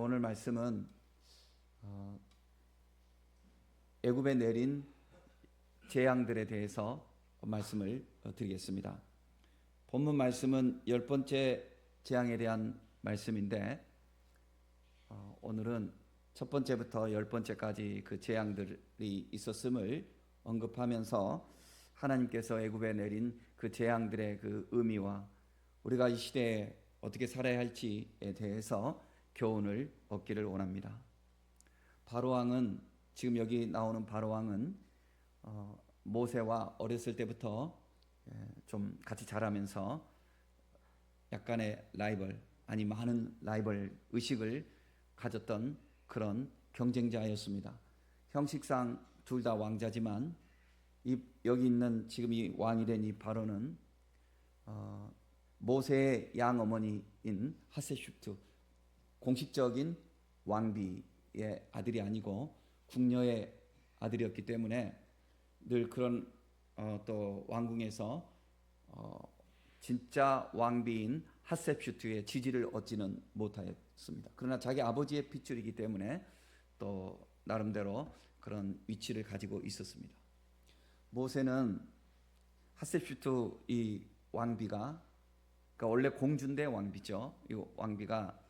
오늘 말씀은 애굽에 내린 재앙들에 대해서 말씀을 드리겠습니다. 본문 말씀은 10번째 재앙에 대한 말씀인데 오늘은 첫 번째부터 10번째까지 그 재앙들이 있었음을 언급하면서 하나님께서 애굽에 내린 그 재앙들의 그 의미와 우리가 이 시대에 어떻게 살아야 할지에 대해서 교훈을 얻기를 원합니다. 바로왕은, 지금 여기 나오는 바로왕은 모세와 어렸을 때부터 좀 같이 자라면서 약간의 라이벌, 아니 많은 라이벌 의식을 가졌던 그런 경쟁자였습니다. 형식상 둘 다 왕자지만 여기 있는 지금 이 왕이 된 이 바로는 모세의 양어머니인 하세슈트, 공식적인 왕비의 아들이 아니고 궁녀의 아들이었기 때문에 늘 그런 또 왕궁에서 진짜 왕비인 하세슈트의 지지를 얻지는 못하였습니다. 그러나 자기 아버지의 핏줄이기 때문에 또 나름대로 그런 위치를 가지고 있었습니다. 모세는 하세슈트 이 왕비가, 그러니까 원래 공주인데 왕비죠. 이 왕비가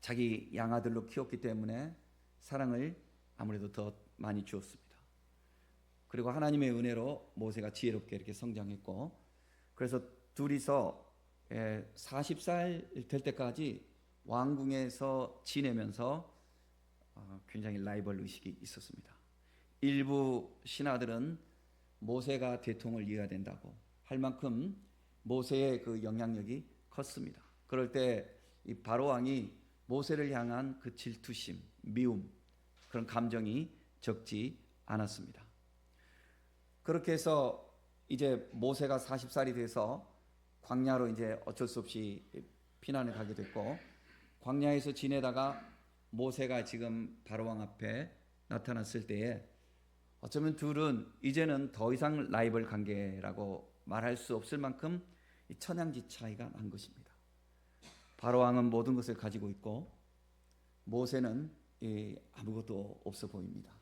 자기 양아들로 키웠기 때문에 사랑을 아무래도 더 많이 주었습니다. 그리고 하나님의 은혜로 모세가 지혜롭게 이렇게 성장했고, 그래서 둘이서 40살 될 때까지 왕궁에서 지내면서 굉장히 라이벌 의식이 있었습니다. 일부 신하들은 모세가 대통을 이어야 된다고 할 만큼 모세의 그 영향력이 컸습니다. 그럴 때 이 바로 왕이 모세를 향한 그 질투심, 미움, 그런 감정이 적지 않았습니다. 그렇게 해서 이제 모세가 40살이 돼서 광야로 이제 어쩔 수 없이 피난을 가게 됐고, 광야에서 지내다가 모세가 지금 바로 왕 앞에 나타났을 때에 어쩌면 둘은 이제는 더 이상 라이벌 관계라고 말할 수 없을 만큼 천양지 차이가 난 것입니다. 바로 왕은 모든 것을 가지고 있고 모세는 아무것도 없어 보입니다.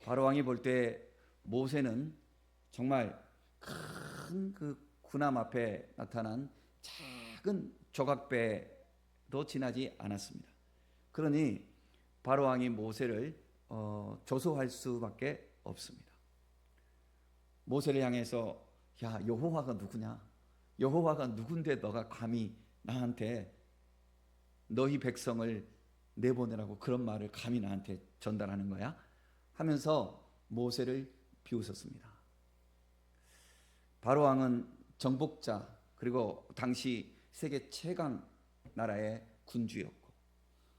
바로 왕이 볼 때 모세는 정말 큰 그 군함 앞에 나타난 작은 조각배도 지나지 않았습니다. 그러니 바로 왕이 모세를 조소할 수밖에 없습니다. 모세를 향해서 야, 여호와가 누구냐? 여호와가 누군데 너가 감히 나한테 너희 백성을 내보내라고 그런 말을 감히 나한테 전달하는 거야? 하면서 모세를 비웃었습니다. 바로 왕은 정복자, 그리고 당시 세계 최강 나라의 군주였고,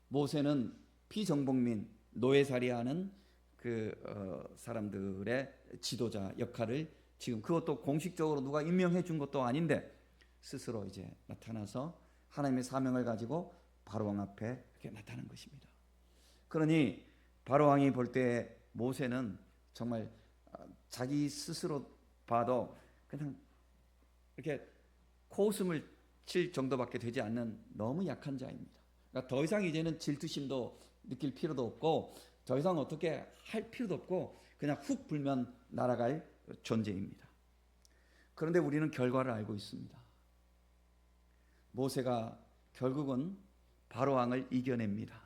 모세는 피정복민, 노예살이하는 그 사람들의 지도자 역할을 지금, 그것도 공식적으로 누가 임명해 준 것도 아닌데 스스로 이제 나타나서 하나님의 사명을 가지고 바로 왕 앞에 이렇게 나타난 것입니다. 그러니 바로 왕이 볼 때 모세는 정말 자기 스스로 봐도 그냥 이렇게 코웃음을 칠 정도밖에 되지 않는 너무 약한 자입니다. 그러니까 더 이상 이제는 질투심도 느낄 필요도 없고 더 이상 어떻게 할 필요도 없고 그냥 훅 불면 날아갈 존재입니다. 그런데 우리는 결과를 알고 있습니다. 모세가 결국은 바로 왕을 이겨냅니다.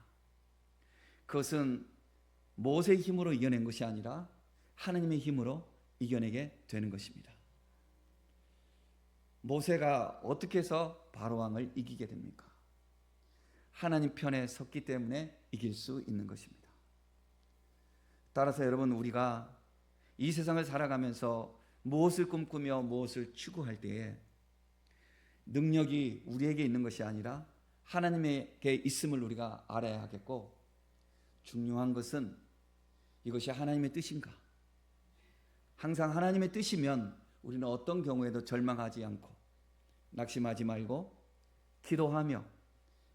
그것은 모세의 힘으로 이겨낸 것이 아니라 하나님의 힘으로 이겨내게 되는 것입니다. 모세가 어떻게 해서 바로 왕을 이기게 됩니까? 하나님 편에 섰기 때문에 이길 수 있는 것입니다. 따라서 여러분, 우리가 이 세상을 살아가면서 무엇을 꿈꾸며 무엇을 추구할 때에 능력이 우리에게 있는 것이 아니라 하나님에게 있음을 우리가 알아야 하겠고, 중요한 것은 이것이 하나님의 뜻인가? 항상 하나님의 뜻이면 우리는 어떤 경우에도 절망하지 않고 낙심하지 말고 기도하며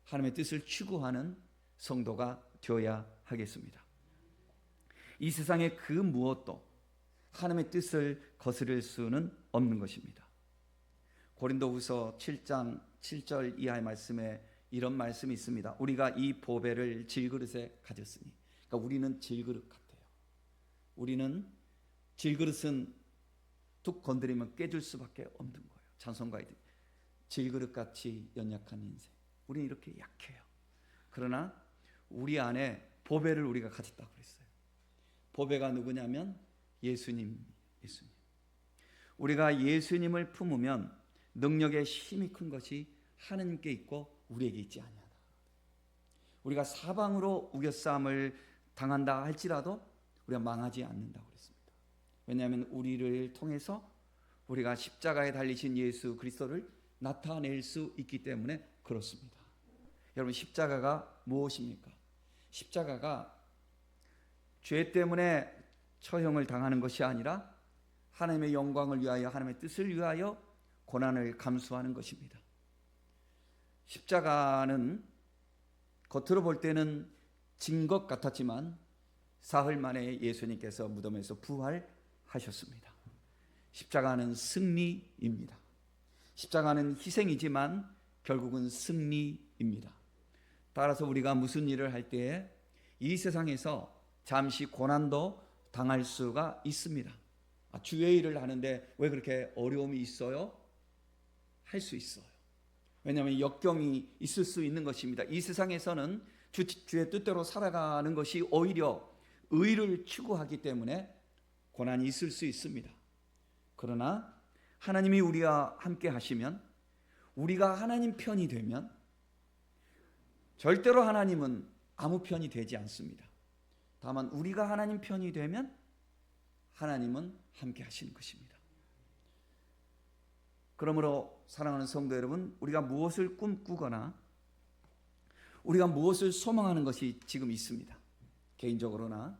하나님의 뜻을 추구하는 성도가 되어야 하겠습니다. 이 세상의 그 무엇도 하나님의 뜻을 거스를 수는 없는 것입니다. 고린도후서 7장 7절 이하의 말씀에 이런 말씀이 있습니다. 우리가 이 보배를 질그릇에 가졌으니, 그러니까 우리는 질그릇 같아요. 우리는 질그릇은 툭 건드리면 깨질 수밖에 없는 거예요. 찬송가에 질그릇같이 연약한 인생, 우리는 이렇게 약해요. 그러나 우리 안에 보배를 우리가 가졌다고 그랬어요. 보배가 누구냐면 예수님. 우리가 예수님을 품으면 능력의 힘이 큰 것이 하나님께 있고 우리에게 있지 아니하다. 우리가 사방으로 우겨싸움을 당한다 할지라도 우리가 망하지 않는다고 그랬습니다. 왜냐하면 우리를 통해서 우리가 십자가에 달리신 예수 그리스도를 나타낼 수 있기 때문에 그렇습니다. 여러분, 십자가가 무엇입니까? 십자가가 죄 때문에 처형을 당하는 것이 아니라 하나님의 영광을 위하여, 하나님의 뜻을 위하여 고난을 감수하는 것입니다. 십자가는 겉으로 볼 때는 진 것 같았지만 사흘 만에 예수님께서 무덤에서 부활하셨습니다. 십자가는 승리입니다. 십자가는 희생이지만 결국은 승리입니다. 따라서 우리가 무슨 일을 할 때에 이 세상에서 잠시 고난도 당할 수가 있습니다. 주의 일을 하는데 왜 그렇게 어려움이 있어요? 할 수 있어요. 왜냐하면 역경이 있을 수 있는 것입니다. 이 세상에서는 주의 뜻대로 살아가는 것이 오히려 의를 추구하기 때문에 고난이 있을 수 있습니다. 그러나 하나님이 우리와 함께 하시면, 우리가 하나님 편이 되면 절대로 하나님은 아무 편이 되지 않습니다. 다만 우리가 하나님 편이 되면 하나님은 함께 하시는 것입니다. 그러므로 사랑하는 성도 여러분, 우리가 무엇을 꿈꾸거나 우리가 무엇을 소망하는 것이 지금 있습니다. 개인적으로나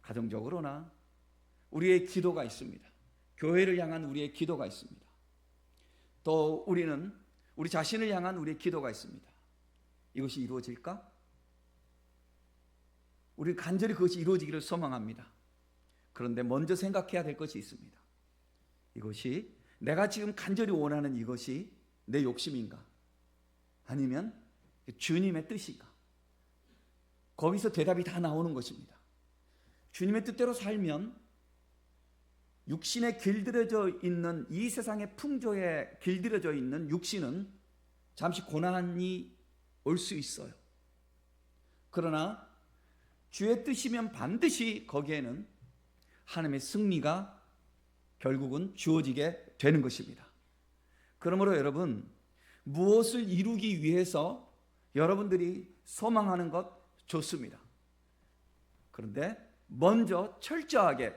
가정적으로나 우리의 기도가 있습니다. 교회를 향한 우리의 기도가 있습니다. 또 우리는 우리 자신을 향한 우리의 기도가 있습니다. 이것이 이루어질까? 우리는 간절히 그것이 이루어지기를 소망합니다. 그런데 먼저 생각해야 될 것이 있습니다. 이것이 내가 지금 간절히 원하는 이것이 내 욕심인가? 아니면 주님의 뜻인가? 거기서 대답이 다 나오는 것입니다. 주님의 뜻대로 살면 육신에 길들여져 있는, 이 세상의 풍조에 길들여져 있는 육신은 잠시 고난이 올 수 있어요. 그러나 주의 뜻이면 반드시 거기에는 하나님의 승리가 결국은 주어지게 되는 것입니다. 그러므로 여러분, 무엇을 이루기 위해서 여러분들이 소망하는 것 좋습니다. 그런데 먼저 철저하게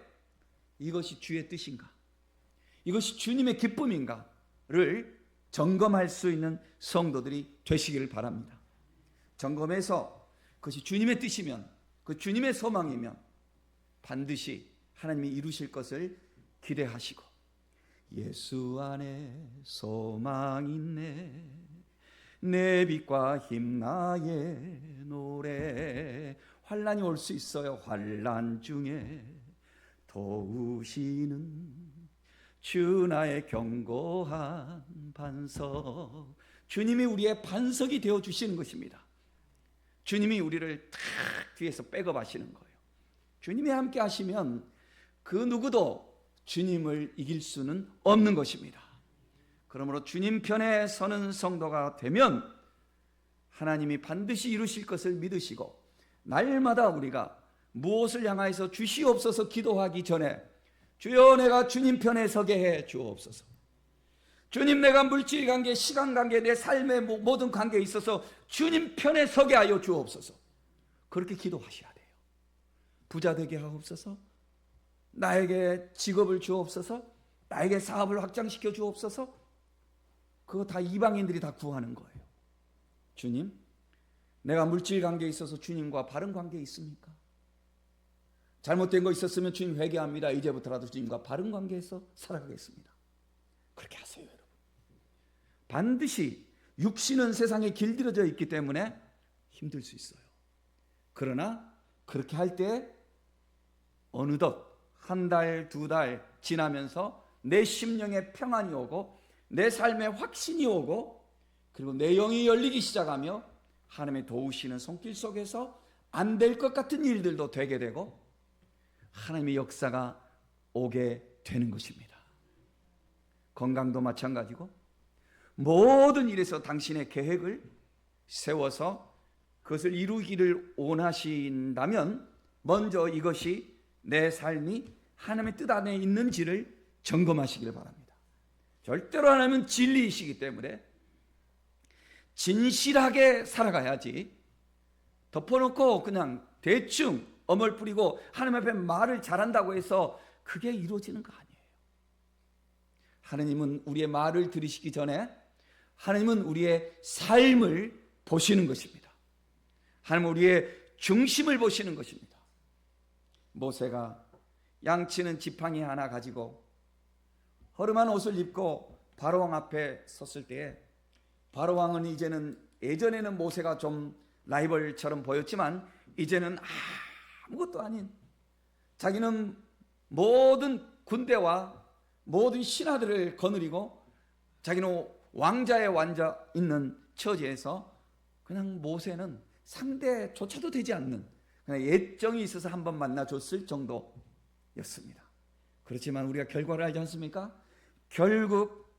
이것이 주의 뜻인가, 이것이 주님의 기쁨인가를 점검할 수 있는 성도들이 되시기를 바랍니다. 점검해서 그것이 주님의 뜻이면, 그 주님의 소망이면 반드시 하나님이 이루실 것을 기대하시고, 예수 안에 소망 있네, 내 빛과 힘 나의 노래. 환난이 올 수 있어요. 환난 중에 도우시는 주 나의 견고한 반석. 주님이 우리의 반석이 되어주시는 것입니다. 주님이 우리를 탁 뒤에서 백업 하시는 거예요. 주님이 함께 하시면 그 누구도 주님을 이길 수는 없는 것입니다. 그러므로 주님 편에 서는 성도가 되면 하나님이 반드시 이루실 것을 믿으시고, 날마다 우리가 무엇을 향하여서 주시옵소서 기도하기 전에 주여 내가 주님 편에 서게 해 주옵소서. 주님, 내가 물질 관계, 시간 관계, 내 삶의 모든 관계에 있어서 주님 편에 서게 하여 주옵소서. 그렇게 기도하셔야 돼요. 부자 되게 하옵소서, 나에게 직업을 주옵소서, 나에게 사업을 확장시켜 주옵소서. 그거 다 이방인들이 다 구하는 거예요. 주님, 내가 물질 관계에 있어서 주님과 바른 관계에 있습니까? 잘못된 거 있었으면 주님 회개합니다. 이제부터라도 주님과 바른 관계에서 살아가겠습니다. 그렇게 하세요, 여러분. 반드시 육신은 세상에 길들여져 있기 때문에 힘들 수 있어요. 그러나 그렇게 할 때 어느덧 한 달, 두 달 지나면서 내 심령에 평안이 오고 내 삶에 확신이 오고 그리고 내 영이 열리기 시작하며 하나님의 도우시는 손길 속에서 안 될 것 같은 일들도 되게 되고 하나님의 역사가 오게 되는 것입니다. 건강도 마찬가지고 모든 일에서 당신의 계획을 세워서 그것을 이루기를 원하신다면 먼저 이것이 내 삶이 하나님의 뜻 안에 있는지를 점검하시기를 바랍니다. 절대로 하나님은 진리이시기 때문에 진실하게 살아가야지 덮어놓고 그냥 대충 어물뿌리고 하나님 앞에 말을 잘한다고 해서 그게 이루어지는 거 아니에요. 하나님은 우리의 말을 들으시기 전에 하나님은 우리의 삶을 보시는 것입니다. 하나님은 우리의 중심을 보시는 것입니다. 모세가 양치는 지팡이 하나 가지고 허름한 옷을 입고 바로왕 앞에 섰을 때에 바로왕은 이제는 예전에는 모세가 좀 라이벌처럼 보였지만 이제는 아무것도 아닌 자기는 모든 군대와 모든 신하들을 거느리고 자기는 왕자에 앉아 있는 처지에서 그냥 모세는 상대조차도 되지 않는 그냥 예정이 있어서 한번 만나줬을 정도였습니다. 그렇지만 우리가 결과를 알지 않습니까? 결국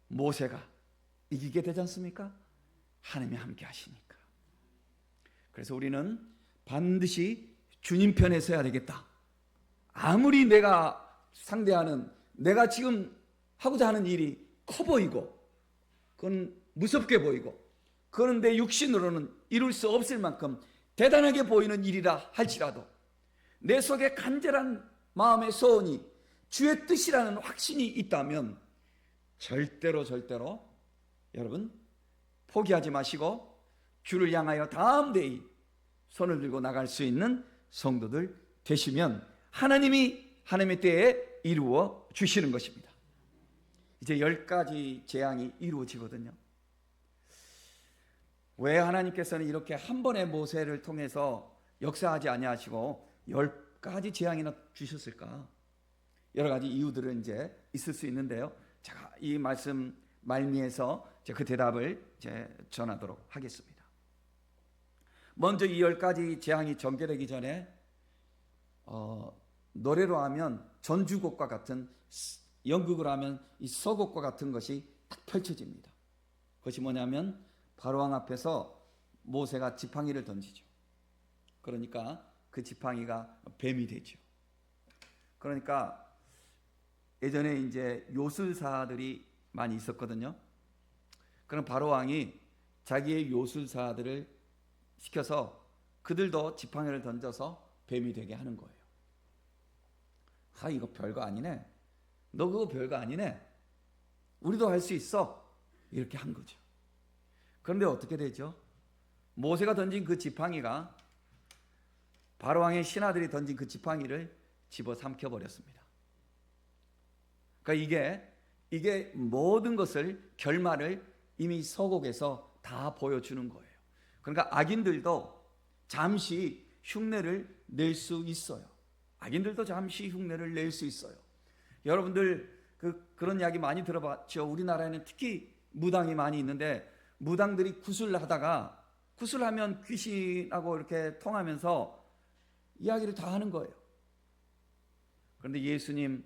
모세가 이기게 되지 않습니까? 하나님이 함께 하시니까. 그래서 우리는 반드시 주님 편에 서야 되겠다. 아무리 내가 상대하는 내가 지금 하고자 하는 일이 커 보이고 그건 무섭게 보이고 그건 내 육신으로는 이룰 수 없을 만큼 대단하게 보이는 일이라 할지라도 내 속에 간절한 마음의 소원이 주의 뜻이라는 확신이 있다면 절대로 여러분 포기하지 마시고 주를 향하여 담대히 손을 들고 나갈 수 있는 성도들 되시면 하나님이 하나님의 때에 이루어 주시는 것입니다. 이제 10가지 재앙이 이루어지거든요. 왜 하나님께서는 이렇게 한 번의 모세를 통해서 역사하지 아니하시고 10가지 재앙이나 주셨을까? 여러 가지 이유들은 이제 있을 수 있는데요. 제가 이 말씀 말미에서 그 대답을 전하도록 하겠습니다. 먼저 이 10가지 재앙이 전개되기 전에 노래로 하면 전주곡과 같은 연극으로 하면 이 서곡과 같은 것이 딱 펼쳐집니다. 그것이 뭐냐면 바로왕 앞에서 모세가 지팡이를 던지죠. 그러니까 그 지팡이가 뱀이 되죠. 그러니까 예전에 이제 요술사들이 많이 있었거든요. 그럼 바로왕이 자기의 요술사들을 시켜서 그들도 지팡이를 던져서 뱀이 되게 하는 거예요. 이거 별거 아니네. 너 그거 별거 아니네. 우리도 할 수 있어. 이렇게 한 거죠. 그런데 어떻게 되죠? 모세가 던진 그 지팡이가 바로왕의 신하들이 던진 그 지팡이를 집어삼켜 버렸습니다. 그러니까 이게 모든 것을 결말을 이미 서곡에서 다 보여주는 거예요. 그러니까 악인들도 잠시 흉내를 낼 수 있어요. 악인들도 잠시 흉내를 낼 수 있어요. 여러분들 그런 이야기 많이 들어봤죠. 우리나라에는 특히 무당이 많이 있는데 무당들이 구슬하다가 구슬하면 귀신하고 이렇게 통하면서 이야기를 다 하는 거예요. 그런데 예수님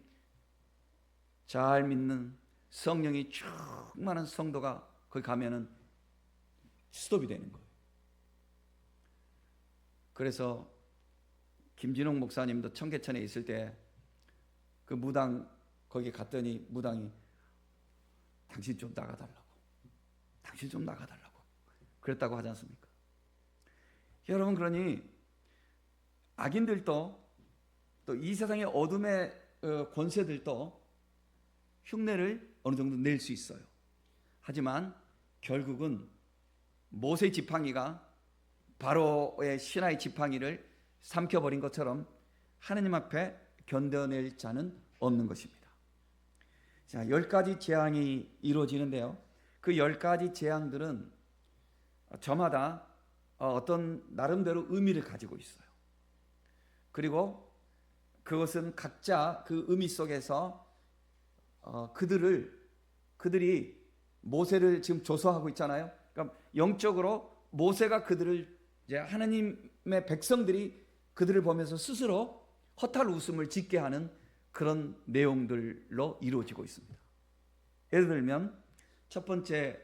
잘 믿는 성령이 충만한 성도가 거기 가면은 스톱이 되는 거예요. 그래서 김진홍 목사님도 청계천에 있을 때 그 무당 거기 갔더니 무당이 당신 좀 나가달라고, 당신 좀 나가달라고 그랬다고 하지 않습니까? 여러분, 그러니 악인들도 또 이 세상의 어둠의 권세들도 흉내를 어느 정도 낼 수 있어요. 하지만 결국은 모세 지팡이가 바로의 신하의 지팡이를 삼켜버린 것처럼 하나님 앞에 견뎌낼 자는 없는 것입니다. 자, 10가지 재앙이 이루어지는데요. 그 10가지 재앙들은 저마다 어떤 나름대로 의미를 가지고 있어요. 그리고 그것은 각자 그 의미 속에서 그들이 모세를 지금 조소하고 있잖아요. 그러니까 영적으로 모세가 그들을 이제 하나님의 백성들이 그들을 보면서 스스로 허탈 웃음을 짓게 하는 그런 내용들로 이루어지고 있습니다. 예를 들면 첫 번째,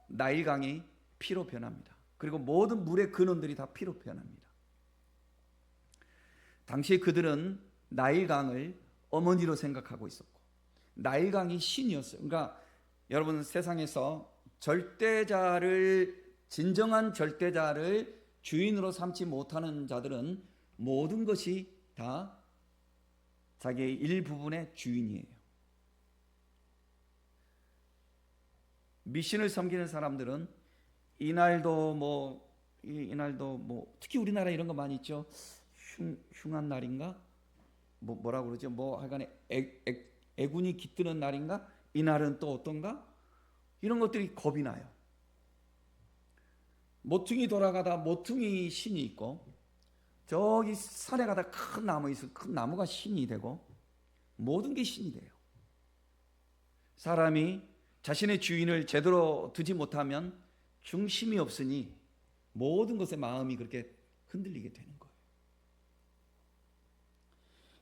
나일강이 피로 변합니다. 그리고 모든 물의 근원들이 다 피로 변합니다. 당시 그들은 나일강을 어머니로 생각하고 있었고, 나일강이 신이었어요. 그러니까 여러분, 세상에서 진정한 절대자를 주인으로 삼지 못하는 자들은 모든 것이 다 자기의 일부분의 주인이에요. 미신을 섬기는 사람들은 이날도 뭐 특히 우리나라 이런 거 많이 있죠. 흉한 날인가? 뭐라고 그러죠? 하여간에 애군이 깃드는 날인가? 이날은 또 어떤가? 이런 것들이 겁이 나요. 모퉁이 돌아가다 모퉁이 신이 있고, 저기 산에 가다 큰 나무 있어, 큰 나무가 신이 되고, 모든 게 신이 돼요. 사람이 자신의 주인을 제대로 두지 못하면 중심이 없으니 모든 것에 마음이 그렇게 흔들리게 되는 거예요.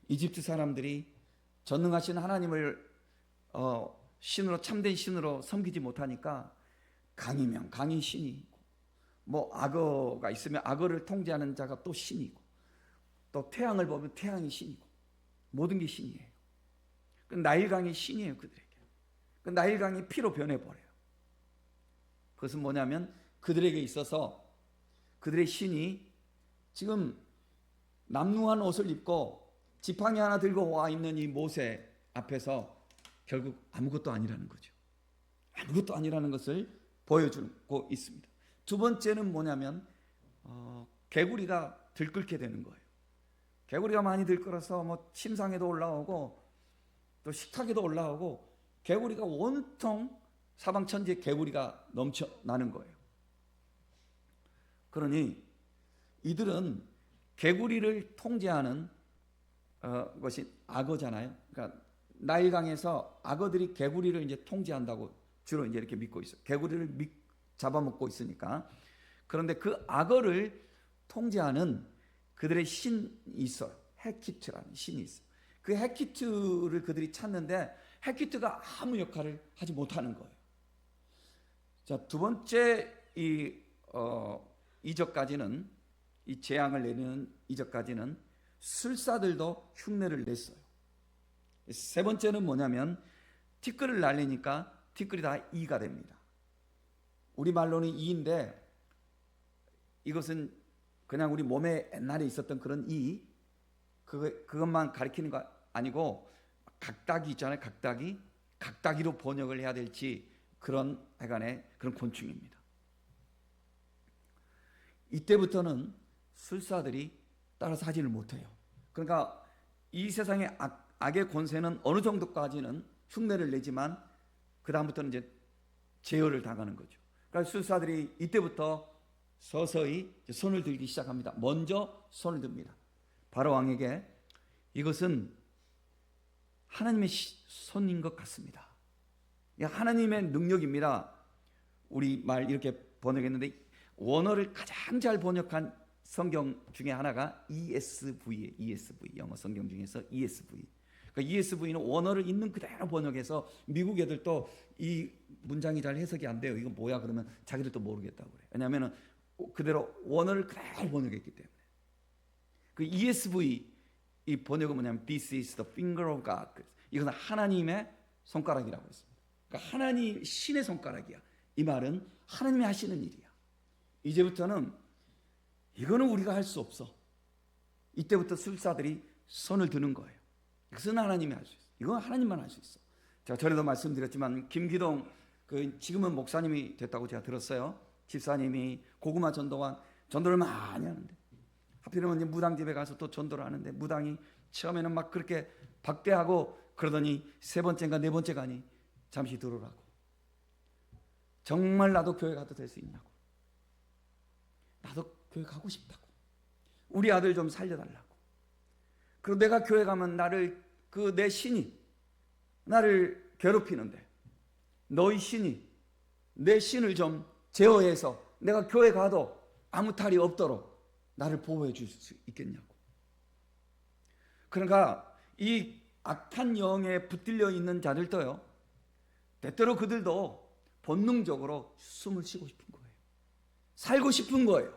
이집트 사람들이 전능하신 하나님을 신으로, 참된 신으로 섬기지 못하니까 강이면 강이 신이 있고, 악어가 있으면 악어를 통제하는 자가 또 신이고, 또 태양을 보면 태양이 신이고, 모든 게 신이에요. 나일강이 신이에요, 그들에게. 나일강이 피로 변해버려요. 그것은 뭐냐면 그들에게 있어서 그들의 신이 지금 남루한 옷을 입고 지팡이 하나 들고 와 있는 이 모세 앞에서 결국 아무것도 아니라는 거죠. 아무것도 아니라는 것을 보여주고 있습니다. 두 번째는 뭐냐면 개구리가 들끓게 되는 거예요. 개구리가 많이 들끓어서 침상에도 올라오고 또 식탁에도 올라오고, 개구리가 온통 사방천지에 개구리가 넘쳐나는 거예요. 그러니 이들은 개구리를 통제하는 것이 악어잖아요. 그러니까 나일강에서 악어들이 개구리를 이제 통제한다고 주로 이제 이렇게 믿고 있어요. 개구리를 잡아먹고 있으니까. 그런데 그 악어를 통제하는 그들의 신이 있어요. 헤키트라는 신이 있어요. 그 헤키트를 그들이 찾는데 헤키트가 아무 역할을 하지 못하는 거예요. 자, 두 번째 이적까지는, 이 재앙을 내리는 이적까지는 술사들도 흉내를 냈어요. 세 번째는 뭐냐면 티끌을 날리니까 티끌이 다 이가 됩니다. 우리말로는 이인데 이것은 그냥 우리 몸에 옛날에 있었던 그런 그것만 가리키는 거 아니고, 각닭이 있잖아요. 각닭이로 번역을 해야 될지 그런 곤충입니다. 이때부터는 술사들이 따라서 하지를 못해요. 그러니까 이 세상의 악의 권세는 어느 정도까지는 흉내를 내지만 그 다음부터는 이제 제어를 당하는 거죠. 그러니까 술사들이 이때부터 서서히 손을 들기 시작합니다. 먼저 손을 듭니다. 바로 왕에게 이것은 하나님의 손인 것 같습니다. 하나님의 능력입니다. 우리 말 이렇게 번역했는데 원어를 가장 잘 번역한 성경 중에 하나가 ESV예요. ESV, 영어 성경 중에서 ESV. 그러니까 ESV는 원어를 있는 그대로 번역해서 미국 애들도 이 문장이 잘 해석이 안 돼요. 이거 뭐야 그러면 자기들도 모르겠다고 그래요. 왜냐하면 그대로 원어를 그대로 번역했기 때문에. 그 ESV 이 번역은 뭐냐면 This is the finger of God. 이것은 하나님의 손가락이라고 했습니다. 그러니까 하나님 신의 손가락이야. 이 말은 하나님이 하시는 일이야. 이제부터는 이거는 우리가 할 수 없어. 이때부터 술사들이 손을 드는 거예요. 이것은 하나님이 할 수 있어. 이건 하나님만 할 수 있어. 제가 전에도 말씀드렸지만 김기동 지금은 목사님이 됐다고 제가 들었어요. 집사님이 고구마 전도를 많이 하는데 하필이면 무당집에 가서 또 전도를 하는데 무당이 처음에는 막 그렇게 박대하고 그러더니 세 번째인가 네 번째 가니 잠시 들어오라고. 정말 나도 교회 가도 될 수 있냐고. 나도 교회 가고 싶다고. 우리 아들 좀 살려달라고. 그리고 내가 교회 가면 내 신이 나를 괴롭히는데 너희 신이 내 신을 좀 제어해서 내가 교회 가도 아무 탈이 없도록 나를 보호해 줄 수 있겠냐고. 그러니까 이 악한 영에 붙들려 있는 자들도요, 때때로 그들도 본능적으로 숨을 쉬고 싶은 거예요. 살고 싶은 거예요.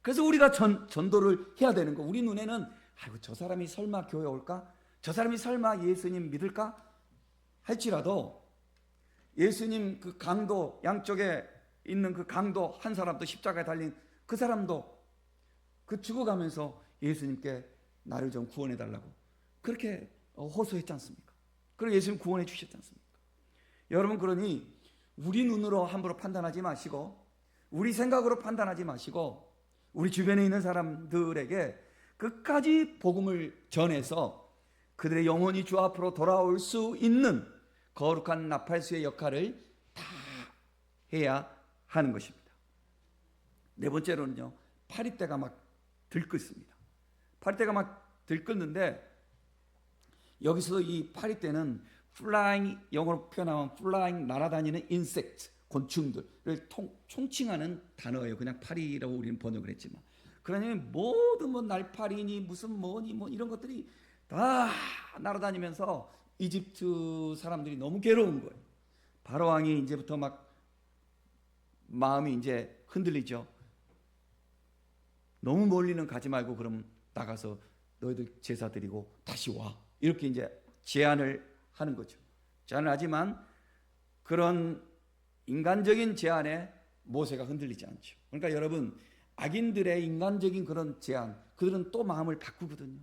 그래서 우리가 전도를 해야 되는 거. 우리 눈에는 아이고 저 사람이 설마 교회 올까? 저 사람이 설마 예수님 믿을까? 할지라도 예수님 그 강도, 양쪽에 있는 그 강도 한 사람도, 십자가에 달린 그 사람도 그 죽어가면서 예수님께 나를 좀 구원해 달라고 그렇게 호소했지 않습니까? 그리고 예수님 구원해 주셨지 않습니까? 여러분, 그러니 우리 눈으로 함부로 판단하지 마시고, 우리 생각으로 판단하지 마시고, 우리 주변에 있는 사람들에게 끝까지 복음을 전해서 그들의 영혼이 주 앞으로 돌아올 수 있는 거룩한 나팔수의 역할을 다 해야 하는 것입니다. 네 번째로는요, 파리떼가 막 들끓습니다. 파리떼가 막 들끓는데, 여기서 이 파리떼는 flying, 영어로 표현하면 flying, 날아다니는 insect, 곤충들을 총칭하는 단어예요. 그냥 파리라고 우리는 번역을 했지만, 그러니 모든 뭐 날파리니 무슨 뭐니 뭐 이런 것들이 다 날아다니면서 이집트 사람들이 너무 괴로운 거예요. 바로 왕이 이제부터 막 마음이 이제 흔들리죠. 너무 멀리는 가지 말고 그럼 나가서 너희들 제사 드리고 다시 와, 이렇게 이제 제안을 하는 거죠. 제안을 하지만 그런 인간적인 제안에 모세가 흔들리지 않죠. 그러니까 여러분, 악인들의 인간적인 그런 제안, 그들은 또 마음을 바꾸거든요.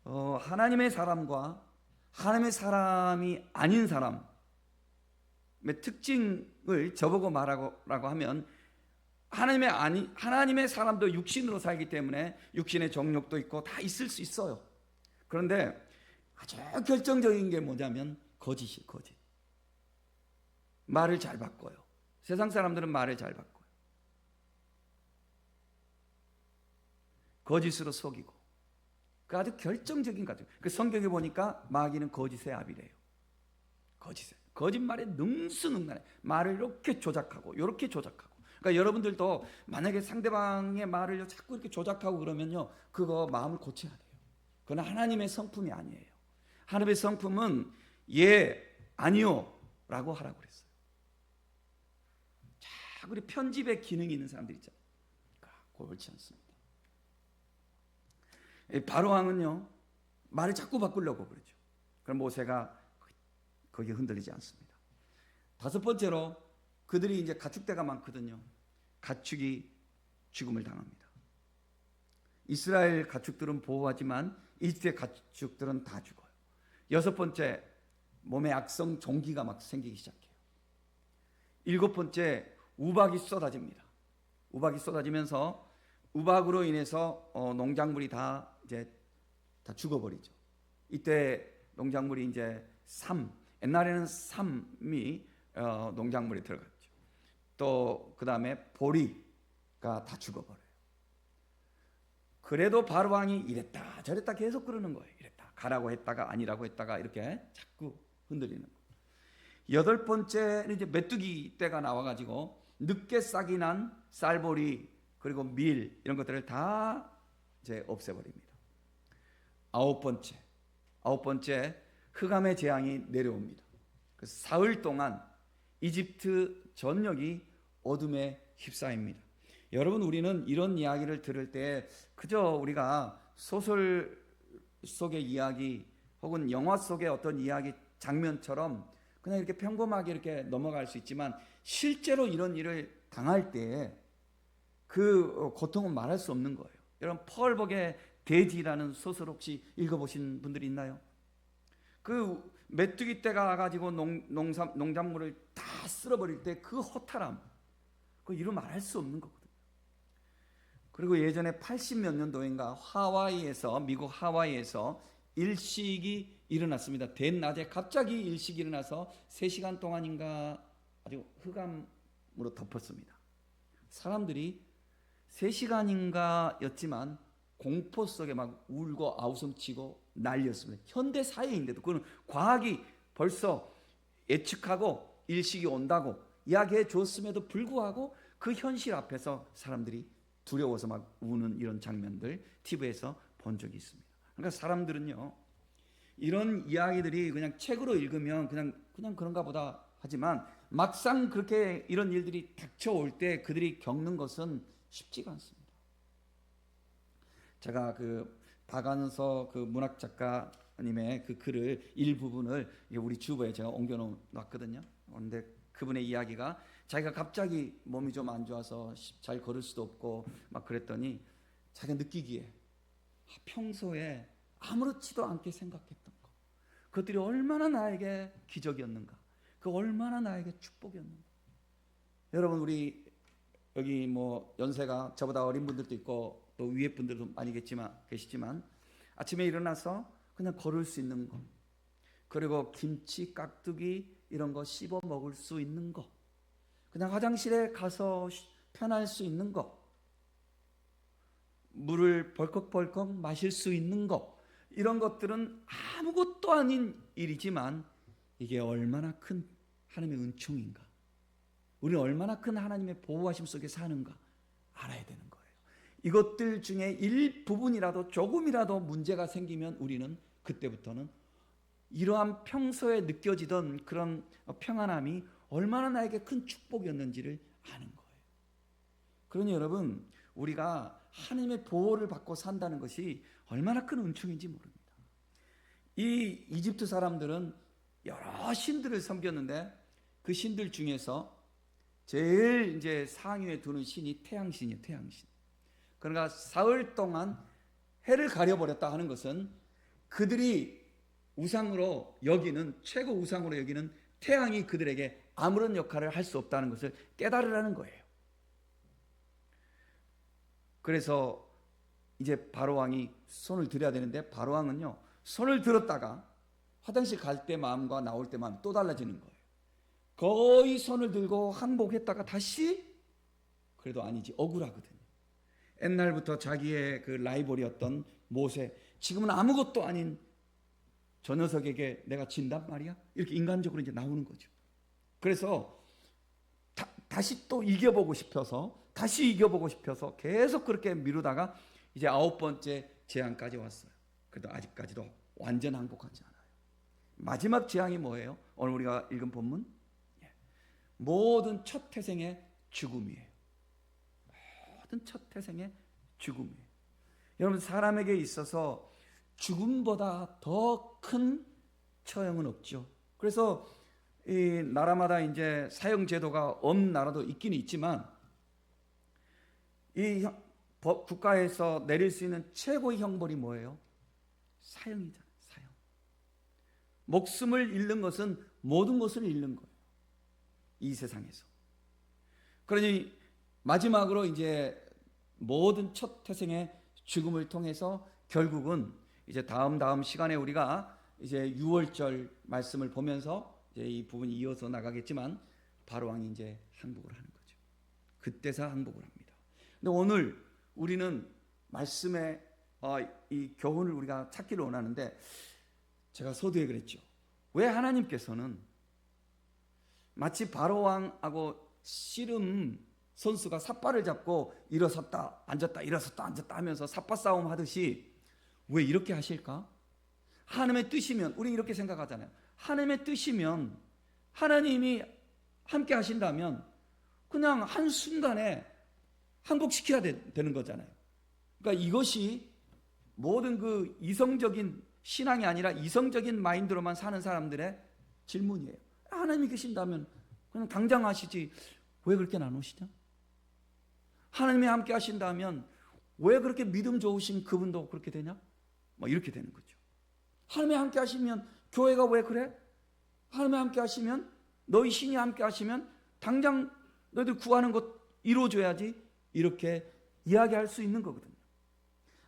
하나님의 사람과 하나님의 사람이 아닌 사람의 특징을 저보고 말하라고 하면, 하나님의 사람도 육신으로 살기 때문에 육신의 정욕도 있고 다 있을 수 있어요. 그런데 아주 결정적인 게 뭐냐면 거짓이에요. 거짓. 말을 잘 바꿔요. 세상 사람들은 말을 잘 바꿔요. 거짓으로 속이고. 그 아주 결정적인 거죠. 그 성경에 보니까 마귀는 거짓의 아비래요. 거짓말에 능수능란해. 말을 이렇게 조작하고 이렇게 조작하고. 그러니까 여러분들도 만약에 상대방의 말을 자꾸 이렇게 조작하고 그러면요, 그거 마음을 고쳐야 돼요. 그건 하나님의 성품이 아니에요. 하나님의 성품은 예, 아니요 라고 하라고 그랬어요. 자, 우리 편집의 기능이 있는 사람들 있잖아요. 옳지 않습니다. 바로 왕은요, 말을 자꾸 바꾸려고 그러죠. 그럼 모세가 거기에 흔들리지 않습니다. 다섯 번째로, 그들이 이제 가축대가 많거든요. 가축이 죽음을 당합니다. 이스라엘 가축들은 보호하지만 이집트의 가축들은 다 죽어요. 여섯 번째, 몸에 악성 종기가 막 생기기 시작해요. 일곱 번째, 우박이 쏟아집니다. 우박이 쏟아지면서 우박으로 인해서 농작물이 다 이제 다 죽어버리죠. 이때 농작물이 이제 옛날에는 삼이 농작물에 들어갔죠. 또 그 다음에 보리가 다 죽어버려요. 그래도 바로 왕이 이랬다 저랬다 계속 그러는 거예요. 이랬다 가라고 했다가 아니라고 했다가 이렇게 자꾸 흔들리는 거예요. 여덟 번째는 이제 메뚜기 떼가 나와가지고 늦게 싹이 난 쌀보리 그리고 밀 이런 것들을 다 이제 없애버립니다. 아홉 번째 흑암의 재앙이 내려옵니다. 그 사흘 동안 이집트 전역이 어둠에 휩싸입니다. 여러분, 우리는 이런 이야기를 들을 때 그저 우리가 소설 속의 이야기 혹은 영화 속의 어떤 이야기 장면처럼 그냥 이렇게 평범하게 이렇게 넘어갈 수 있지만, 실제로 이런 일을 당할 때 그 고통은 말할 수 없는 거예요. 여러분, 펄벅의 돼지라는 소설 혹시 읽어보신 분들이 있나요? 그 메뚜기 떼가 가지고 농작물을 다 쓸어버릴 때 그 허탈함, 그 이루 말할 수 없는 거거든요. 그리고 예전에 80몇 년도인가 미국 하와이에서 일식이 일어났습니다. 대낮에 갑자기 일식이 일어나서 3시간 동안인가 아주 흑암으로 덮었습니다. 사람들이 3시간인가 였지만 공포 속에 막 울고 아우성치고 난리였습니다. 현대 사회인데도, 그건 과학이 벌써 예측하고 일식이 온다고 이야기해 줬음에도 불구하고 그 현실 앞에서 사람들이 두려워서 막 우는 이런 장면들 TV에서 본 적이 있습니다. 그러니까 사람들은요, 이런 이야기들이 그냥 책으로 읽으면 그냥 그런가 보다 하지만 막상 그렇게 이런 일들이 닥쳐올 때 그들이 겪는 것은 쉽지가 않습니다. 제가 그 박안서 그 문학 작가님의 그 글을 일부분을 우리 주보에 제가 옮겨 놨거든요. 그런데 그분의 이야기가 자기가 갑자기 몸이 좀 안 좋아서 잘 걸을 수도 없고 막 그랬더니 자기가 느끼기에 평소에 아무렇지도 않게 생각했던 거, 그것들이 얼마나 나에게 기적이었는가, 그 얼마나 나에게 축복이었는가. 여러분, 우리 여기 뭐 연세가 저보다 어린 분들도 있고 또 위에 분들도 많이 계시지만 아침에 일어나서 그냥 걸을 수 있는 거, 그리고 김치, 깍두기 이런 거 씹어 먹을 수 있는 거, 그냥 화장실에 가서 편할 수 있는 거, 물을 벌컥벌컥 마실 수 있는 거, 이런 것들은 아무것도 아닌 일이지만 이게 얼마나 큰 하나님의 은총인가, 우리는 얼마나 큰 하나님의 보호하심 속에 사는가 알아야 되는 거예요. 이것들 중에 일부분이라도 조금이라도 문제가 생기면 우리는 그때부터는 이러한 평소에 느껴지던 그런 평안함이 얼마나 나에게 큰 축복이었는지를 아는 거예요. 그러니 여러분, 우리가 하나님의 보호를 받고 산다는 것이 얼마나 큰 은총인지 모릅니다. 이 이집트 사람들은 여러 신들을 섬겼는데 그 신들 중에서 제일 이제 상위에 두는 신이 태양신이에요. 태양신. 그러니까 사흘 동안 해를 가려버렸다 하는 것은 그들이 우상으로 여기는, 최고 우상으로 여기는 태양이 그들에게 아무런 역할을 할 수 없다는 것을 깨달으라는 거예요. 그래서 이제 바로왕이 손을 들여야 되는데 바로왕은요, 손을 들었다가 화장실 갈 때 마음과 나올 때 마음이 또 달라지는 거예요. 거의 손을 들고 항복했다가 다시, 그래도 아니지, 억울하거든요. 옛날부터 자기의 그 라이벌이었던 모세, 지금은 아무것도 아닌 저 녀석에게 내가 진단 말이야? 이렇게 인간적으로 이제 나오는 거죠. 그래서 다시 또 이겨보고 싶어서 계속 그렇게 미루다가 이제 9번째 재앙까지 왔어요. 그래도 아직까지도 완전 항복하지 않아요. 마지막 재앙이 뭐예요? 오늘 우리가 읽은 본문, 모든 첫 태생의 죽음이에요. 모든 첫 태생의 죽음이에요. 여러분, 사람에게 있어서 죽음보다 더 큰 처형은 없죠. 그래서 이 나라마다 이제 사형 제도가 없는 나라도 있긴 있지만 이 국가에서 내릴 수 있는 최고의 형벌이 뭐예요? 사형이잖아요. 사형. 목숨을 잃는 것은 모든 것을 잃는 거예요. 이 세상에서. 그러니 마지막으로 이제 모든 첫 태생의 죽음을 통해서 결국은 이제 다음 시간에 우리가 이제 6월절 말씀을 보면서 이제 이 부분이 이어서 나가겠지만 바로왕이 이제 항복을 하는 거죠. 그때서 항복을 합니다. 근데 오늘 우리는 말씀의 이 교훈을 우리가 찾기를 원하는데, 제가 서두에 그랬죠. 왜 하나님께서는 마치 바로왕하고 씨름 선수가 삿발을 잡고 일어섰다 앉았다 일어섰다 앉았다 하면서 삿발 싸움 하듯이 왜 이렇게 하실까? 하나님의 뜻이면, 우리 이렇게 생각하잖아요. 하나님의 뜻이면, 하나님이 함께 하신다면 그냥 한순간에 항복시켜야 되는 거잖아요. 그러니까 이것이 모든 그 이성적인 신앙이 아니라 이성적인 마인드로만 사는 사람들의 질문이에요. 하나님이 계신다면 그냥 당장 하시지 왜 그렇게 나누시냐? 하나님이 함께 하신다면 왜 그렇게 믿음 좋으신 그분도 그렇게 되냐? 뭐 이렇게 되는 거죠. 하나님이 함께 하시면 교회가 왜 그래? 하나님이 함께 하시면, 너희 신이 함께 하시면 당장 너희들 구하는 것 이루어줘야지, 이렇게 이야기할 수 있는 거거든요.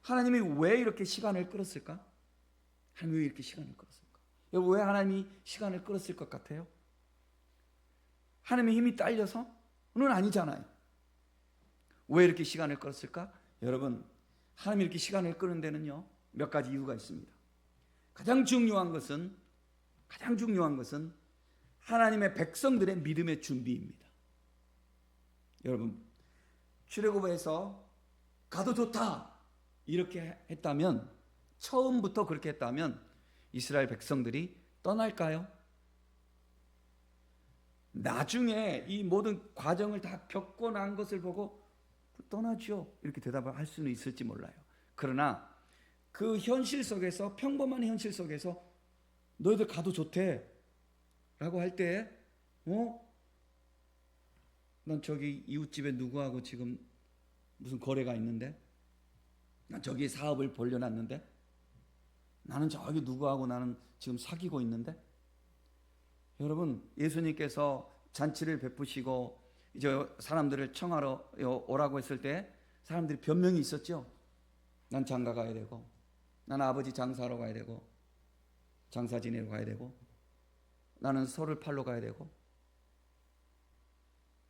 하나님이 왜 이렇게 시간을 끌었을까? 하나님이 왜 이렇게 시간을 끌었을까? 여러분, 왜 하나님이 시간을 끌었을 것 같아요? 하나님의 힘이 딸려서? 는 아니잖아요. 왜 이렇게 시간을 끌었을까? 여러분, 하나님이 이렇게 시간을 끄는 데는요, 몇 가지 이유가 있습니다. 가장 중요한 것은 하나님의 백성들의 믿음의 준비입니다. 여러분, 출애굽에서 가도 좋다 이렇게 했다면, 처음부터 그렇게 했다면 이스라엘 백성들이 떠날까요? 나중에 이 모든 과정을 다 겪고 난 것을 보고 떠나죠 이렇게 대답을 할 수는 있을지 몰라요. 그러나 그 현실 속에서, 평범한 현실 속에서 너희들 가도 좋대 라고 할 때, 난 저기 이웃집에 누구하고 지금 무슨 거래가 있는데, 난 저기 사업을 벌려놨는데, 나는 저기 누구하고 나는 지금 사귀고 있는데. 여러분, 예수님께서 잔치를 베푸시고 이제 사람들을 청하러 오라고 했을 때 사람들이 변명이 있었죠. 난 장가 가야 되고, 나는 아버지 장사하러 가야 되고, 장사 지내러 가야 되고, 나는 소를 팔러 가야 되고,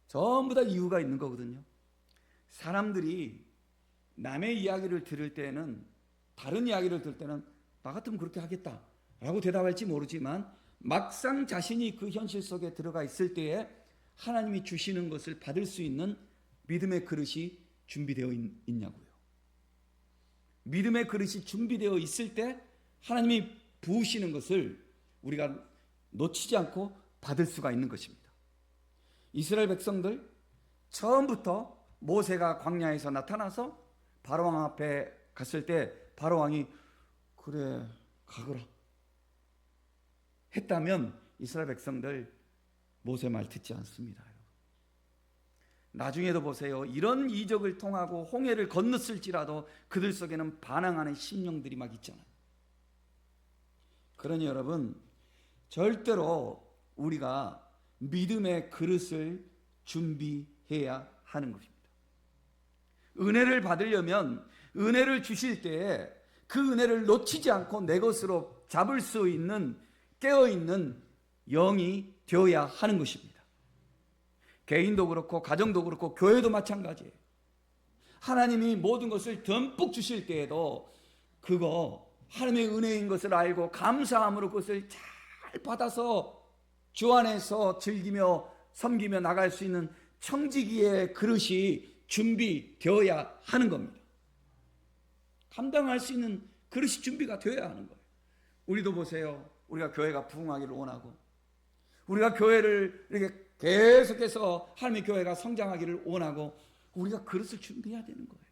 전부 다 이유가 있는 거거든요. 사람들이 남의 이야기를 들을 때는, 다른 이야기를 들을 때는 나 같으면 그렇게 하겠다 라고 대답할지 모르지만, 막상 자신이 그 현실 속에 들어가 있을 때에 하나님이 주시는 것을 받을 수 있는 믿음의 그릇이 준비되어 있냐고요. 믿음의 그릇이 준비되어 있을 때 하나님이 부으시는 것을 우리가 놓치지 않고 받을 수가 있는 것입니다. 이스라엘 백성들 처음부터 모세가 광야에서 나타나서 바로왕 앞에 갔을 때 바로왕이 그래 가거라 했다면 이스라엘 백성들 모세 말 듣지 않습니다. 나중에도 보세요. 이런 이적을 통하고 홍해를 건넜을지라도 그들 속에는 반항하는 심령들이 막 있잖아요. 그러니 여러분, 절대로 우리가 믿음의 그릇을 준비해야 하는 것입니다. 은혜를 받으려면 은혜를 주실 때에 그 은혜를 놓치지 않고 내 것으로 잡을 수 있는 깨어있는 영이 되어야 하는 것입니다. 개인도 그렇고 가정도 그렇고 교회도 마찬가지예요. 하나님이 모든 것을 듬뿍 주실 때에도 그거 하나님의 은혜인 것을 알고 감사함으로 그것을 잘 받아서 주 안에서 즐기며 섬기며 나갈 수 있는 청지기의 그릇이 준비되어야 하는 겁니다. 감당할 수 있는 그릇이 준비가 되어야 하는 거예요. 우리도 보세요. 우리가 교회가 부흥하기를 원하고, 우리가 교회를 이렇게 계속해서 하나님의 교회가 성장하기를 원하고, 우리가 그릇을 준비해야 되는 거예요.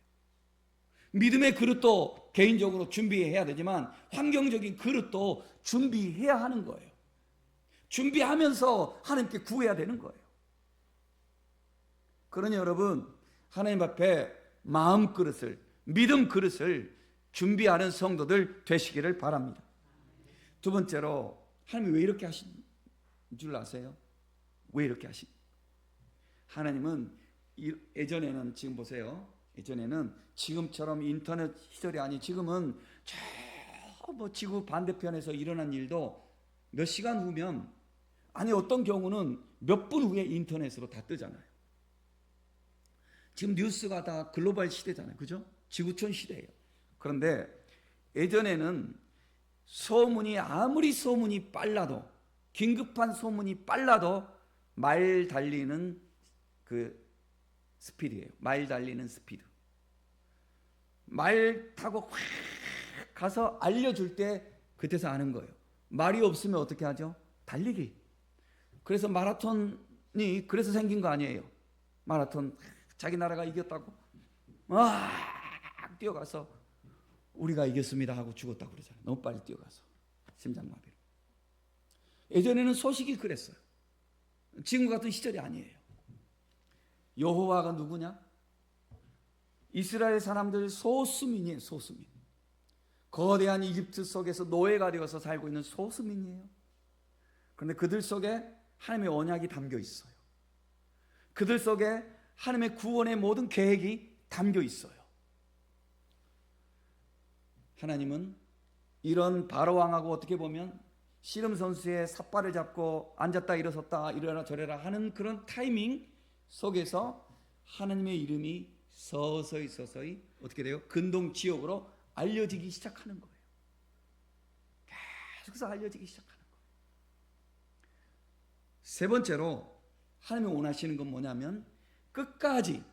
믿음의 그릇도 개인적으로 준비해야 되지만 환경적인 그릇도 준비해야 하는 거예요. 준비하면서 하나님께 구해야 되는 거예요. 그러니 여러분, 하나님 앞에 마음 그릇을, 믿음 그릇을 준비하는 성도들 되시기를 바랍니다. 두 번째로, 하나님이 왜 이렇게 하신 줄 아세요? 왜 이렇게 하신? 하나님은 예전에는, 지금 보세요, 예전에는 지금처럼 인터넷 시절이 아니, 지금은 저 지구 반대편에서 일어난 일도 몇 시간 후면, 아니 어떤 경우는 몇 분 후에 인터넷으로 다 뜨잖아요. 지금 뉴스가 다 글로벌 시대잖아요. 그죠? 지구촌 시대예요. 그런데 예전에는 소문이, 아무리 소문이 빨라도, 긴급한 소문이 빨라도 말 달리는 그 스피드예요. 말 달리는 스피드. 말 타고 확 가서 알려줄 때 그때서 아는 거예요. 말이 없으면 어떻게 하죠? 달리기. 그래서 마라톤이 그래서 생긴 거 아니에요. 마라톤 자기 나라가 이겼다고 막 뛰어가서 우리가 이겼습니다 하고 죽었다고 그러잖아요. 너무 빨리 뛰어가서 심장마비로. 예전에는 소식이 그랬어요. 지금 같은 시절이 아니에요. 여호와가 누구냐? 이스라엘 사람들 소수민이에요. 소수민. 거대한 이집트 속에서 노예가 되어서 살고 있는 소수민이에요. 그런데 그들 속에 하나님의 언약이 담겨 있어요. 그들 속에 하나님의 구원의 모든 계획이 담겨 있어요. 하나님은 이런 바로왕하고 어떻게 보면 씨름 선수의 삿발을 잡고 앉았다 일어섰다 이래라 저래라 하는 그런 타이밍 속에서 하나님의 이름이 서서히 어떻게 돼요? 근동지역으로 알려지기 시작하는 거예요. 계속해서 알려지기 시작하는 거예요. 세 번째로 하나님이 원하시는 건 뭐냐면 끝까지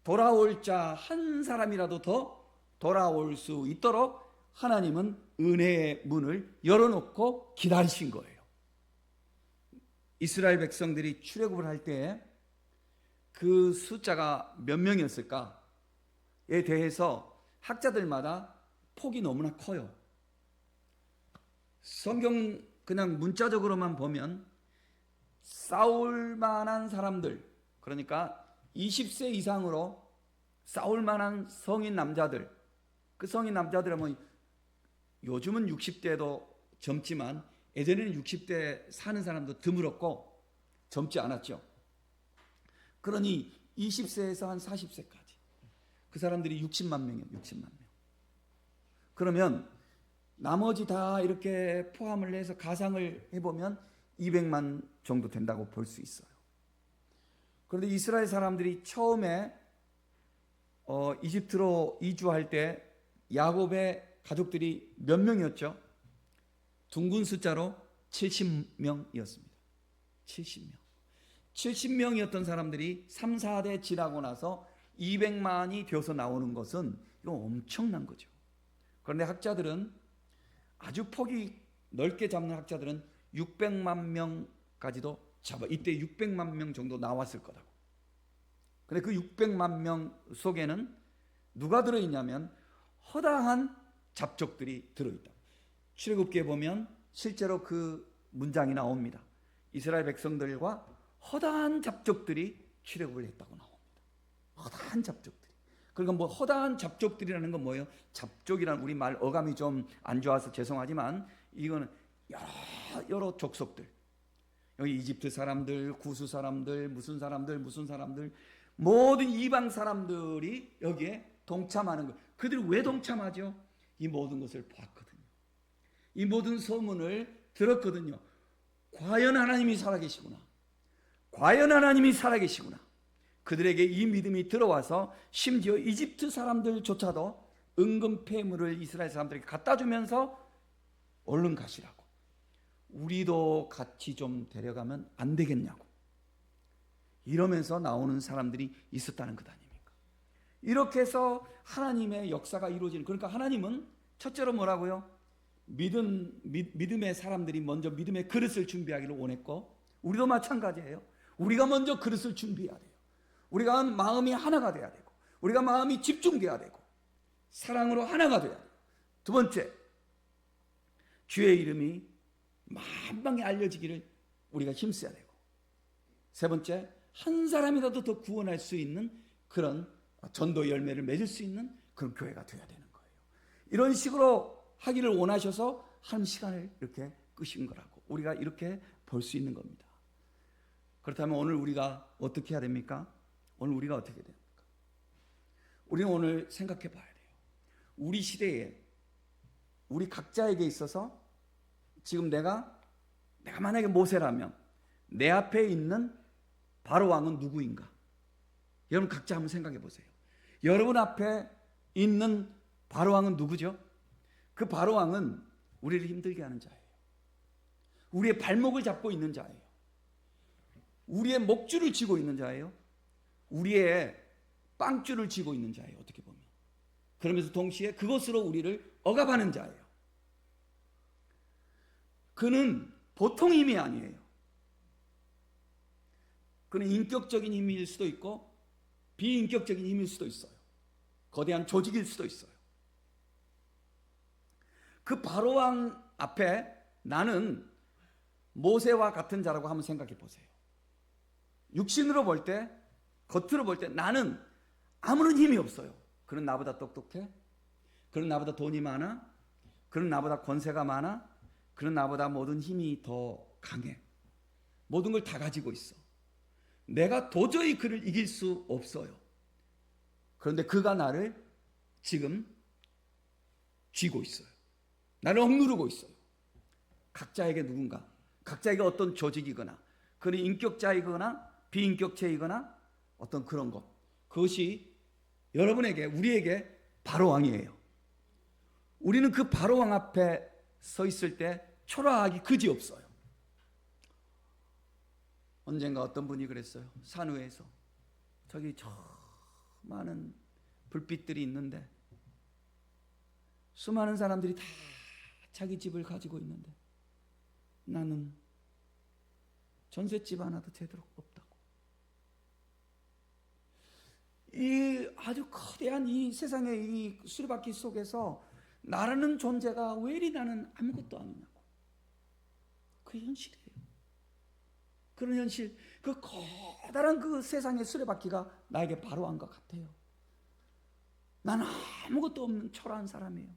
돌아올 자 한 사람이라도 더 돌아올 수 있도록 하나님은 은혜의 문을 열어놓고 기다리신 거예요. 이스라엘 백성들이 출애굽을 할 때 그 숫자가 몇 명이었을까에 대해서 학자들마다 폭이 너무나 커요. 성경 그냥 문자적으로만 보면 싸울 만한 사람들, 그러니까 20세 이상으로 싸울 만한 성인 남자들, 그 성인 남자들은 뭐 요즘은 60대도 젊지만 예전에는 60대 사는 사람도 드물었고 젊지 않았죠. 그러니 20세에서 한 40세까지 그 사람들이 60만 명이에요. 60만 명. 그러면 나머지 다 이렇게 포함을 해서 가상을 해보면 200만 정도 된다고 볼 수 있어요. 그런데 이스라엘 사람들이 처음에 이집트로 이주할 때 야곱의 가족들이 몇 명이었죠? 둥근 숫자로 70명이었습니다. 70명. 70명이었던 사람들이 3, 4대 지나고 나서 200만이 되어서 나오는 것은 이거 엄청난 거죠. 그런데 학자들은 아주 폭이 넓게 잡는 학자들은 600만 명까지도 잡아. 이때 600만 명 정도 나왔을 거라고. 근데 그 600만 명 속에는 누가 들어있냐면 허다한 잡족들이 들어있다. 출애굽기에 보면 실제로 그 문장이 나옵니다. 이스라엘 백성들과 허다한 잡족들이 출애굽을 했다고 나옵니다. 허다한 잡족들이. 그러니까 뭐 허다한 잡족들이라는 건 뭐예요? 잡족이라는 우리 말 어감이 좀 안 좋아서 죄송하지만 이거는 여러 족속들. 여기 이집트 사람들, 구스 사람들, 무슨 사람들 모든 이방 사람들이 여기에 동참하는 거. 그들이 왜 동참하죠? 이 모든 것을 봤거든요. 이 모든 소문을 들었거든요. 과연 하나님이 살아계시구나. 과연 하나님이 살아계시구나. 그들에게 이 믿음이 들어와서 심지어 이집트 사람들조차도 은금 폐물을 이스라엘 사람들에게 갖다 주면서 얼른 가시라고. 우리도 같이 좀 데려가면 안 되겠냐고. 이러면서 나오는 사람들이 있었다는 것 아닙니까? 이렇게 해서 하나님의 역사가 이루어지는, 그러니까 하나님은 첫째로 뭐라고요? 믿음의 사람들이 먼저 믿음의 그릇을 준비하기를 원했고, 우리도 마찬가지예요. 우리가 먼저 그릇을 준비해야 돼요. 우리가 마음이 하나가 돼야 되고, 우리가 마음이 집중돼야 되고, 사랑으로 하나가 돼야 돼요. 두 번째, 주의 이름이 만방에 알려지기를 우리가 힘써야 되고, 세 번째, 한 사람이라도 더 구원할 수 있는 그런 전도 열매를 맺을 수 있는 그런 교회가 되어야 되는 거예요. 이런 식으로 하기를 원하셔서 한 시간을 이렇게 끄신 거라고 우리가 이렇게 볼 수 있는 겁니다. 그렇다면 오늘 우리가 어떻게 해야 됩니까? 오늘 우리가 어떻게 해야 됩니까? 우리는 오늘 생각해 봐야 돼요. 우리 시대에 우리 각자에게 있어서 지금 내가 만약에 모세라면 내 앞에 있는 바로 왕은 누구인가? 여러분 각자 한번 생각해 보세요. 여러분 앞에 있는 바로 왕은 누구죠? 그 바로 왕은 우리를 힘들게 하는 자예요. 우리의 발목을 잡고 있는 자예요. 우리의 목줄을 쥐고 있는 자예요. 우리의 빵줄을 쥐고 있는 자예요. 어떻게 보면. 그러면서 동시에 그것으로 우리를 억압하는 자예요. 그는 보통 힘이 아니에요. 그는 인격적인 힘일 수도 있고 비인격적인 힘일 수도 있어요. 거대한 조직일 수도 있어요. 그 바로왕 앞에 나는 모세와 같은 자라고 한번 생각해 보세요. 육신으로 볼 때, 겉으로 볼 때 나는 아무런 힘이 없어요. 그는 나보다 똑똑해? 그는 나보다 돈이 많아? 그는 나보다 권세가 많아? 그는 나보다 모든 힘이 더 강해. 모든 걸 다 가지고 있어. 내가 도저히 그를 이길 수 없어요. 그런데 그가 나를 지금 쥐고 있어요. 나를 억누르고 있어요. 각자에게 누군가, 각자에게 어떤 조직이거나, 그는 인격자이거나 비인격체이거나 어떤 그런 것, 그것이 여러분에게, 우리에게 바로왕이에요. 우리는 그 바로왕 앞에 서 있을 때 초라하기 그지없어요. 언젠가 어떤 분이 그랬어요. 산 위에서 저기 저 많은 불빛들이 있는데 수많은 사람들이 다 자기 집을 가지고 있는데 나는 전셋집 하나도 제대로 없다고. 이 아주 거대한 이 세상의 이 수레바퀴 속에서 나라는 존재가 왜 이리 나는 아무것도 아니냐고. 그 현실이에요. 그런 현실, 그 커다란 그 세상의 수레바퀴가 나에게 바로한 것 같아요. 나는 아무것도 없는 초라한 사람이에요.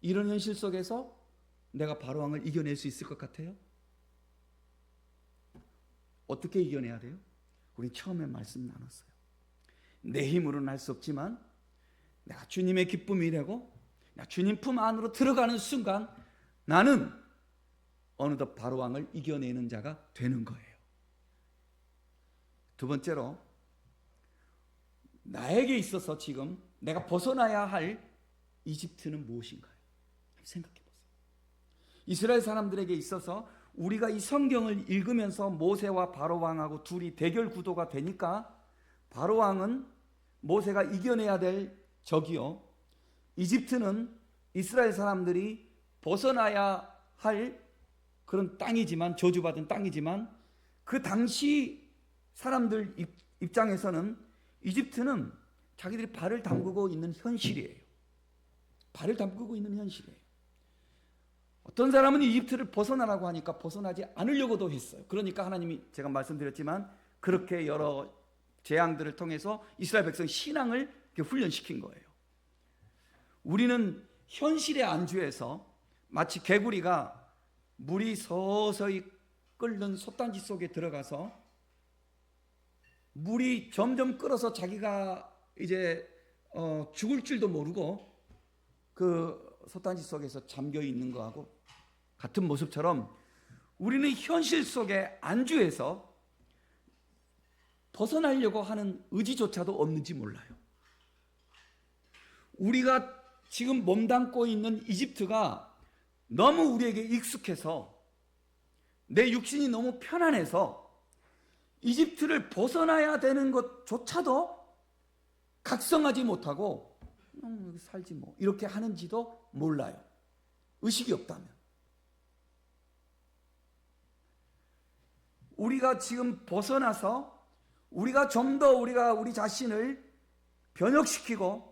이런 현실 속에서 내가 바로왕을 이겨낼 수 있을 것 같아요? 어떻게 이겨내야 돼요? 우리 처음에 말씀 나눴어요. 내 힘으로는 할 수 없지만 내가 주님의 기쁨이 되고 내가 주님 품 안으로 들어가는 순간 나는 어느덧 바로왕을 이겨내는 자가 되는 거예요. 두 번째로, 나에게 있어서 지금 내가 벗어나야 할 이집트는 무엇인가요? 생각해 보세요. 이스라엘 사람들에게 있어서 우리가 이 성경을 읽으면서 모세와 바로왕하고 둘이 대결 구도가 되니까 바로왕은 모세가 이겨내야 될 적이요, 이집트는 이스라엘 사람들이 벗어나야 할 그런 땅이지만, 저주받은 땅이지만, 그 당시 사람들 입장에서는 이집트는 자기들이 발을 담그고 있는 현실이에요. 발을 담그고 있는 현실이에요. 어떤 사람은 이집트를 벗어나라고 하니까 벗어나지 않으려고도 했어요. 그러니까 하나님이, 제가 말씀드렸지만, 그렇게 여러 재앙들을 통해서 이스라엘 백성 신앙을 훈련시킨 거예요. 우리는 현실의 안주에서 마치 개구리가 물이 서서히 끓는 솥단지 속에 들어가서 물이 점점 끓어서 자기가 이제 죽을 줄도 모르고 그 솥단지 속에서 잠겨 있는 거하고 같은 모습처럼 우리는 현실 속에 안주해서 벗어나려고 하는 의지조차도 없는지 몰라요. 우리가 지금 몸담고 있는 이집트가 너무 우리에게 익숙해서, 내 육신이 너무 편안해서 이집트를 벗어나야 되는 것조차도 각성하지 못하고 여기 살지 뭐 이렇게 하는지도 몰라요. 의식이 없다면. 우리가 지금 벗어나서 우리가 좀 더 우리 자신을 변혁시키고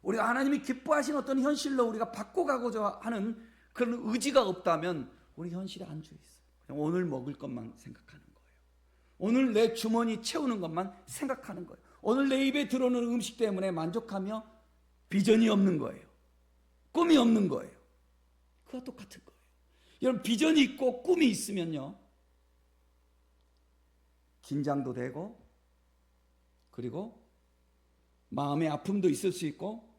우리가 하나님이 기뻐하신 어떤 현실로 우리가 바꿔가고자 하는 그런 의지가 없다면 우리 현실에 안주해 있어요. 그냥 오늘 먹을 것만 생각하는 거예요. 오늘 내 주머니 채우는 것만 생각하는 거예요. 오늘 내 입에 들어오는 음식 때문에 만족하며 비전이 없는 거예요. 꿈이 없는 거예요. 그와 똑같은 거예요. 여러분, 비전이 있고 꿈이 있으면요, 긴장도 되고 그리고 마음의 아픔도 있을 수 있고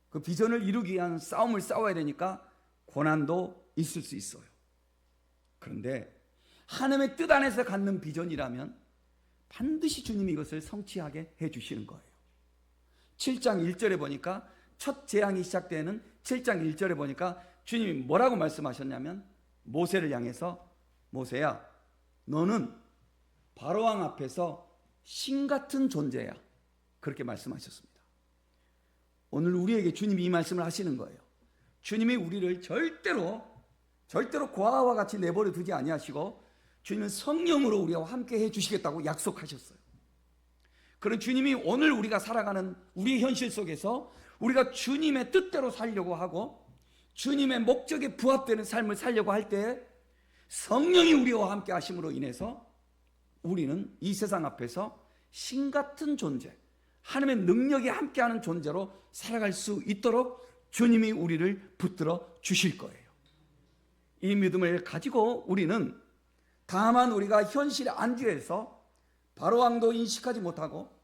그 비전을 이루기 위한 싸움을 싸워야 되니까 고난도 있을 수 있어요. 그런데 하나님의 뜻 안에서 갖는 비전이라면 반드시 주님이 이것을 성취하게 해주시는 거예요. 7장 1절에 보니까, 첫 재앙이 시작되는 7장 1절에 보니까 주님이 뭐라고 말씀하셨냐면, 모세를 향해서 모세야, 너는 바로왕 앞에서 신같은 존재야, 그렇게 말씀하셨습니다. 오늘 우리에게 주님이 이 말씀을 하시는 거예요. 주님이 우리를 절대로 고아와 같이 내버려 두지 아니하시고 주님은 성령으로 우리와 함께 해주시겠다고 약속하셨어요. 그런 주님이 오늘 우리가 살아가는 우리의 현실 속에서 우리가 주님의 뜻대로 살려고 하고 주님의 목적에 부합되는 삶을 살려고 할 때 성령이 우리와 함께 하심으로 인해서 우리는 이 세상 앞에서 신같은 존재, 하나님의 능력이 함께하는 존재로 살아갈 수 있도록 주님이 우리를 붙들어 주실 거예요. 이 믿음을 가지고 우리는 다만 우리가 현실에 안주해서 바로왕도 인식하지 못하고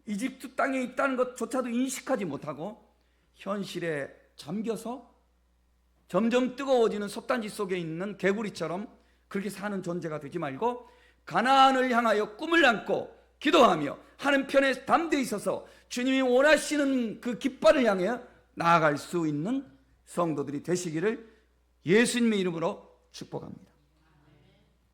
이집트 땅에 있다는 것조차도 인식하지 못하고 현실에 잠겨서 점점 뜨거워지는 솥단지 속에 있는 개구리처럼 그렇게 사는 존재가 되지 말고 가나안을 향하여 꿈을 안고 기도하며 하는 편에 담대히 있어서 주님이 원하시는 그 깃발을 향해 나아갈 수 있는 성도들이 되시기를 예수님의 이름으로 축복합니다.